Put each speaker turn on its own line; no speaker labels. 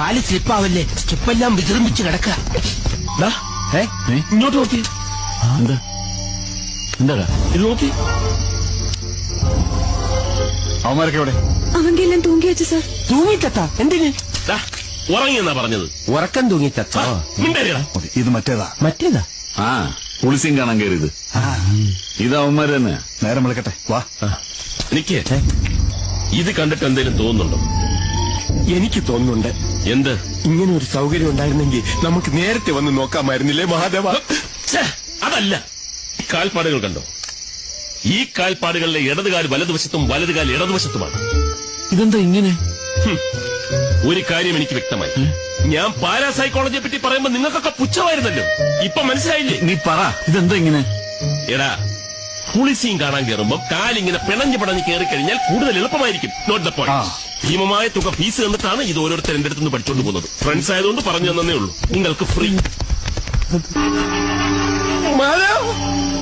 കാല് സ്ലിപ്പാവല്ലേ, സ്റ്റെപ്പെല്ലാം വിജൃംഭിച്ച് കിടക്ക. ഇങ്ങോട്ട് നോക്കി.
എന്താ എന്താടാ
ഇത് നോക്കി.
അവന്മാരൊക്കെ എവിടെ?
അവന്റെ എല്ലാം തൂങ്ങി വെച്ചു സാർ.
തൂങ്ങിത്തത്ത എന്തിന്?
ഉറങ്ങിയെന്നാ പറഞ്ഞത്.
ഉറക്കം തൂങ്ങിത്തത്ത.
ഇത് മറ്റേതാ.
മറ്റേതാ?
ആ പുളിസിയും കാണാൻ കയറിയത്. ഇത് അവന്മാര് തന്നെ. നേരം വിളിക്കട്ടെ, വാ.
എനിക്ക് ഇത് കണ്ടിട്ട് എന്തേലും തോന്നുന്നുണ്ടോ?
എനിക്ക് തോന്നുന്നുണ്ട്.
എന്ത്?
ഇങ്ങനെ ഒരു സൗകര്യം ഉണ്ടായിരുന്നെങ്കിൽ നമുക്ക് നേരത്തെ വന്ന് നോക്കാമായിരുന്നില്ലേ മഹാദേവ?
അതല്ല, ഈ കാൽപ്പാടുകൾ കണ്ടോ? ഈ കാൽപ്പാടുകളിലെ ഇടതുകാൽ വലതുവശത്തും വലതുകാൽ ഇടതുവശത്തുമാണ്.
ഇതെന്താ ഇങ്ങനെ?
ഒരു കാര്യം എനിക്ക് വ്യക്തമായി. ഞാൻ പാരാസൈക്കോളജിയെ പറ്റി പറയുമ്പോ നിങ്ങൾക്കൊക്കെ പുച്ഛമായിരുന്നല്ലോ. ഇപ്പൊ മനസ്സിലായില്ലേ?
നീ പറ, ഇതെന്താ ഇങ്ങനെ?
എടാ, പുളിസീൻ കാണാൻ കയറുമ്പോ കാലിങ്ങനെ പിണഞ്ഞ് കയറി കഴിഞ്ഞാൽ കൂടുതൽ എളുപ്പമായിരിക്കും. Note the point. ഭീമമായ തുക ഫീസ് തന്നിട്ടാണ് ഇത് ഓരോരുത്തർ എന്റെ അടുത്തുനിന്ന് പഠിച്ചുകൊണ്ട് പോകുന്നത്. ഫ്രണ്ട്സ് ആയതുകൊണ്ട് പറഞ്ഞു തന്നേ ഉള്ളൂ. നിങ്ങൾക്ക് ഫ്രീ.